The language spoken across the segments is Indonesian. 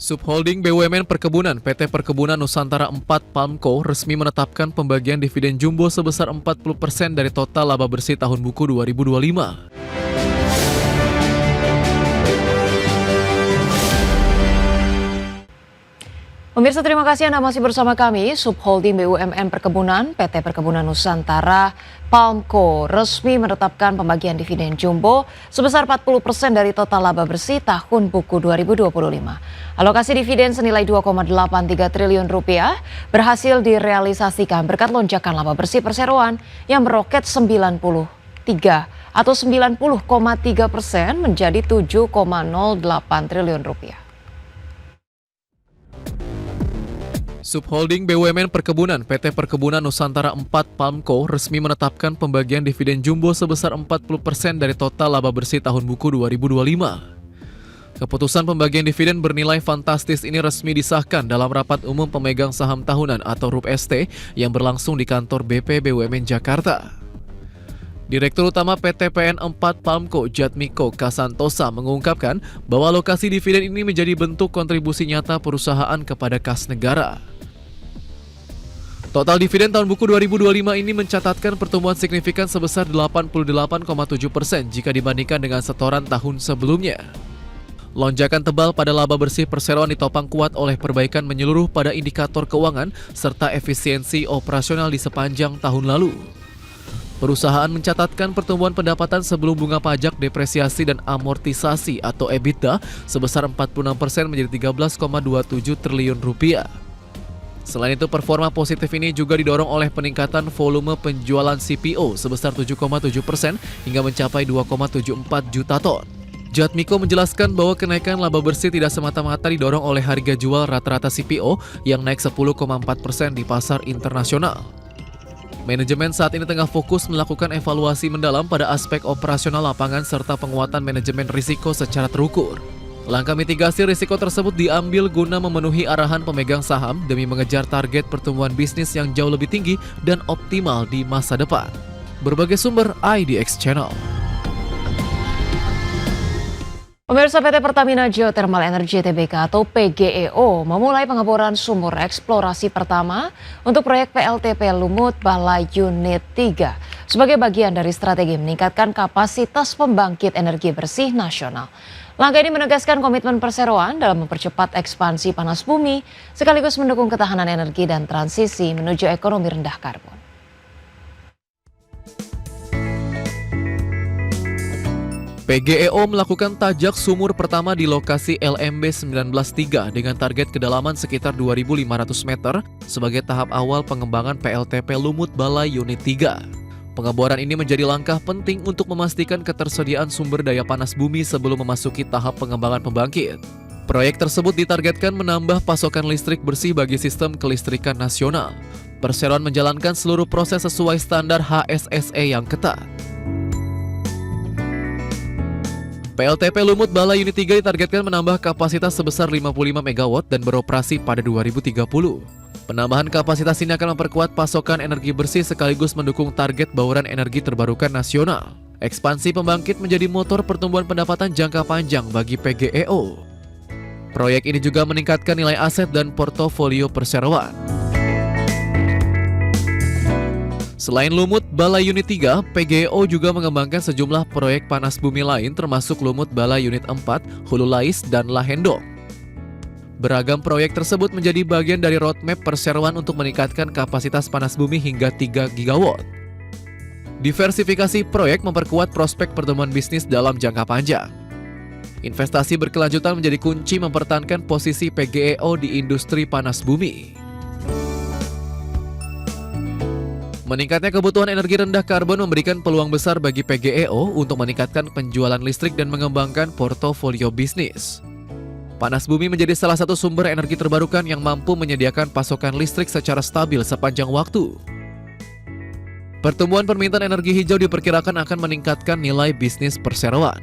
Subholding BUMN Perkebunan PT Perkebunan Nusantara 4 Palmco resmi menetapkan pembagian dividen jumbo sebesar 40% dari total laba bersih tahun buku 2025. Pemirsa, terima kasih Anda masih bersama kami. Subholding BUMN Perkebunan PT Perkebunan Nusantara Palmco resmi menetapkan pembagian dividen jumbo sebesar 40% dari total laba bersih tahun buku 2025. Alokasi dividen senilai 2,83 triliun rupiah berhasil direalisasikan berkat lonjakan laba bersih perseroan yang meroket 93 atau 90,3% menjadi 7,08 triliun rupiah. Subholding BUMN Perkebunan PT Perkebunan Nusantara 4 Palmco resmi menetapkan pembagian dividen jumbo sebesar 40% dari total laba bersih tahun buku 2025. Keputusan pembagian dividen bernilai fantastis ini resmi disahkan dalam rapat umum pemegang saham tahunan atau RUP ST yang berlangsung di kantor BP BUMN Jakarta. Direktur Utama PT PN 4 Palmco Jatmiko Kasantosa mengungkapkan bahwa alokasi dividen ini menjadi bentuk kontribusi nyata perusahaan kepada kas negara. Total dividen tahun buku 2025 ini mencatatkan pertumbuhan signifikan sebesar 88,7% jika dibandingkan dengan setoran tahun sebelumnya. Lonjakan tebal pada laba bersih perseroan ditopang kuat oleh perbaikan menyeluruh pada indikator keuangan serta efisiensi operasional di sepanjang tahun lalu. Perusahaan mencatatkan pertumbuhan pendapatan sebelum bunga pajak, depresiasi, dan amortisasi atau EBITDA sebesar 46% menjadi 13,27 triliun rupiah. Selain itu, performa positif ini juga didorong oleh peningkatan volume penjualan CPO sebesar 7,7% hingga mencapai 2,74 juta ton. Jatmiko menjelaskan bahwa kenaikan laba bersih tidak semata-mata didorong oleh harga jual rata-rata CPO yang naik 10,4% di pasar internasional. Manajemen saat ini tengah fokus melakukan evaluasi mendalam pada aspek operasional lapangan serta penguatan manajemen risiko secara terukur. Langkah mitigasi risiko tersebut diambil guna memenuhi arahan pemegang saham demi mengejar target pertumbuhan bisnis yang jauh lebih tinggi dan optimal di masa depan. Berbagai sumber IDX Channel. Pemirsa, PT Pertamina Geothermal Energy Tbk atau PGEO memulai pengeboran sumur eksplorasi pertama untuk proyek PLTP Lumut Balai Unit 3 sebagai bagian dari strategi meningkatkan kapasitas pembangkit energi bersih nasional. Langkah ini menegaskan komitmen perseroan dalam mempercepat ekspansi panas bumi sekaligus mendukung ketahanan energi dan transisi menuju ekonomi rendah karbon. PGEO melakukan tajak sumur pertama di lokasi LMB 193 dengan target kedalaman sekitar 2.500 meter sebagai tahap awal pengembangan PLTP Lumut Balai Unit 3. Pengeboran ini menjadi langkah penting untuk memastikan ketersediaan sumber daya panas bumi sebelum memasuki tahap pengembangan pembangkit. Proyek tersebut ditargetkan menambah pasokan listrik bersih bagi sistem kelistrikan nasional. Perseroan menjalankan seluruh proses sesuai standar HSSE yang ketat. PLTP Lumut Balai Unit 3 ditargetkan menambah kapasitas sebesar 55 MW dan beroperasi pada 2030. Penambahan kapasitas ini akan memperkuat pasokan energi bersih sekaligus mendukung target bauran energi terbarukan nasional. Ekspansi pembangkit menjadi motor pertumbuhan pendapatan jangka panjang bagi PGEO. Proyek ini juga meningkatkan nilai aset dan portofolio perseroan. Selain Lumut Balai Unit 3, PGEO juga mengembangkan sejumlah proyek panas bumi lain termasuk Lumut Balai Unit 4, Hulu Lais, dan Lahendong. Beragam proyek tersebut menjadi bagian dari roadmap perseroan untuk meningkatkan kapasitas panas bumi hingga 3 gigawatt. Diversifikasi proyek memperkuat prospek pertumbuhan bisnis dalam jangka panjang. Investasi berkelanjutan menjadi kunci mempertahankan posisi PGEO di industri panas bumi. Meningkatnya kebutuhan energi rendah karbon memberikan peluang besar bagi PGEO untuk meningkatkan penjualan listrik dan mengembangkan portofolio bisnis. Panas bumi menjadi salah satu sumber energi terbarukan yang mampu menyediakan pasokan listrik secara stabil sepanjang waktu. Pertumbuhan permintaan energi hijau diperkirakan akan meningkatkan nilai bisnis perseroan.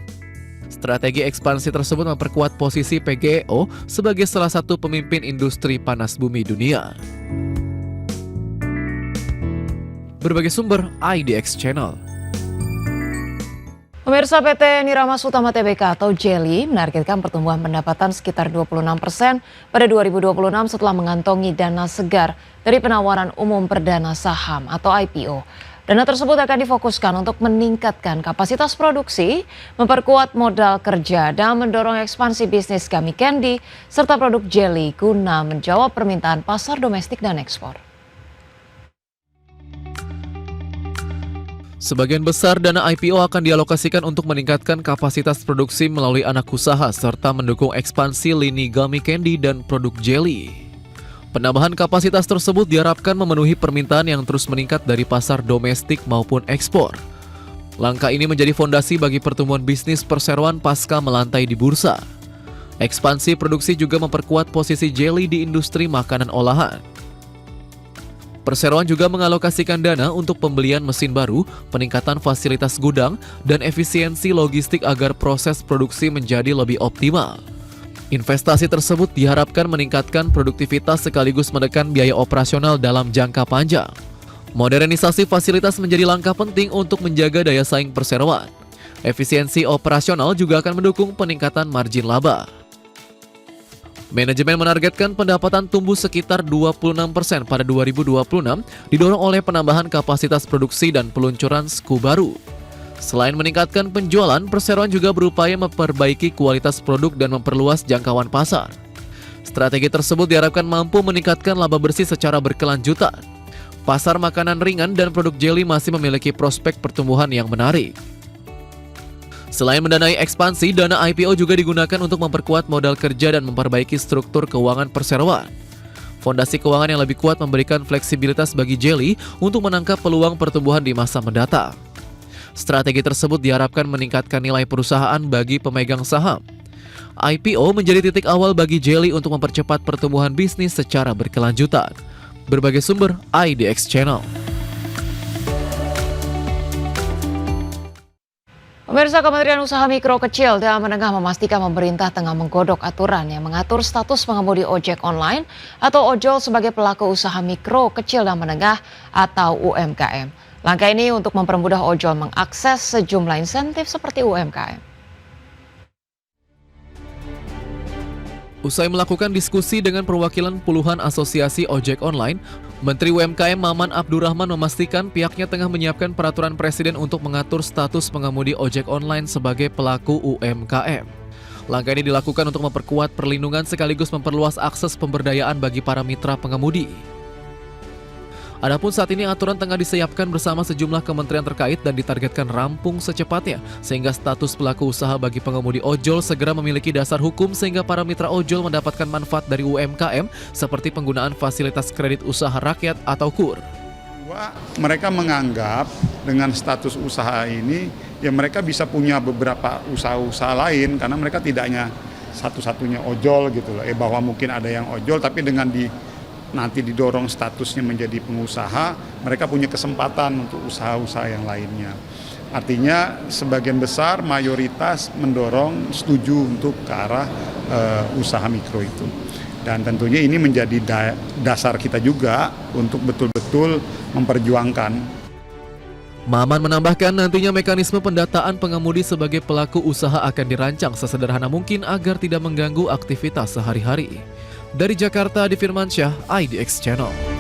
Strategi ekspansi tersebut memperkuat posisi PGEO sebagai salah satu pemimpin industri panas bumi dunia. Berbagai sumber IDX Channel. Pemirsa, PT Niramas Utama Tbk atau Jelly menargetkan pertumbuhan pendapatan sekitar 26% pada 2026 setelah mengantongi dana segar dari penawaran umum perdana saham atau IPO. Dana tersebut akan difokuskan untuk meningkatkan kapasitas produksi, memperkuat modal kerja, dan mendorong ekspansi bisnis Gummy Candy serta produk Jelly guna menjawab permintaan pasar domestik dan ekspor. Sebagian besar dana IPO akan dialokasikan untuk meningkatkan kapasitas produksi melalui anak usaha serta mendukung ekspansi lini Gummy Candy dan produk Jelly. Penambahan kapasitas tersebut diharapkan memenuhi permintaan yang terus meningkat dari pasar domestik maupun ekspor. Langkah ini menjadi fondasi bagi pertumbuhan bisnis perseroan pasca melantai di bursa. Ekspansi produksi juga memperkuat posisi Jelly di industri makanan olahan. Perseroan juga mengalokasikan dana untuk pembelian mesin baru, peningkatan fasilitas gudang, dan efisiensi logistik agar proses produksi menjadi lebih optimal. Investasi tersebut diharapkan meningkatkan produktivitas sekaligus menekan biaya operasional dalam jangka panjang. Modernisasi fasilitas menjadi langkah penting untuk menjaga daya saing perseroan. Efisiensi operasional juga akan mendukung peningkatan margin laba. Manajemen menargetkan pendapatan tumbuh sekitar 26% pada 2026, didorong oleh penambahan kapasitas produksi dan peluncuran SKU baru. Selain meningkatkan penjualan, perseroan juga berupaya memperbaiki kualitas produk dan memperluas jangkauan pasar. Strategi tersebut diharapkan mampu meningkatkan laba bersih secara berkelanjutan. Pasar makanan ringan dan produk Jelly masih memiliki prospek pertumbuhan yang menarik. Selain mendanai ekspansi, dana IPO juga digunakan untuk memperkuat modal kerja dan memperbaiki struktur keuangan perseroan. Fondasi keuangan yang lebih kuat memberikan fleksibilitas bagi Jelly untuk menangkap peluang pertumbuhan di masa mendatang. Strategi tersebut diharapkan meningkatkan nilai perusahaan bagi pemegang saham. IPO menjadi titik awal bagi Jelly untuk mempercepat pertumbuhan bisnis secara berkelanjutan. Berbagai sumber IDX Channel. Pemirsa, Kementerian Usaha Mikro Kecil dan Menengah memastikan pemerintah tengah menggodok aturan yang mengatur status pengemudi ojek online atau ojol sebagai pelaku usaha mikro, kecil, dan menengah atau UMKM. Langkah ini untuk mempermudah ojol mengakses sejumlah insentif seperti UMKM. Usai melakukan diskusi dengan perwakilan puluhan asosiasi ojek online, Menteri UMKM Maman Abdurrahman memastikan pihaknya tengah menyiapkan peraturan presiden untuk mengatur status pengemudi ojek online sebagai pelaku UMKM. Langkah ini dilakukan untuk memperkuat perlindungan sekaligus memperluas akses pemberdayaan bagi para mitra pengemudi. Adapun saat ini aturan tengah disiapkan bersama sejumlah kementerian terkait dan ditargetkan rampung secepatnya sehingga status pelaku usaha bagi pengemudi ojol segera memiliki dasar hukum sehingga para mitra ojol mendapatkan manfaat dari UMKM seperti penggunaan fasilitas kredit usaha rakyat atau KUR. Mereka menganggap dengan status usaha ini ya mereka bisa punya beberapa usaha-usaha lain karena mereka tidak hanya satu-satunya ojol gitu loh. Bahwa mungkin ada yang ojol tapi dengan nanti didorong statusnya menjadi pengusaha, mereka punya kesempatan untuk usaha-usaha yang lainnya. Artinya sebagian besar mayoritas mendorong setuju untuk ke arah usaha mikro itu. Dan tentunya ini menjadi dasar kita juga untuk betul-betul memperjuangkan. Maman menambahkan nantinya mekanisme pendataan pengemudi sebagai pelaku usaha akan dirancang sesederhana mungkin agar tidak mengganggu aktivitas sehari-hari. Dari Jakarta, Di Firmansyah, IDX Channel.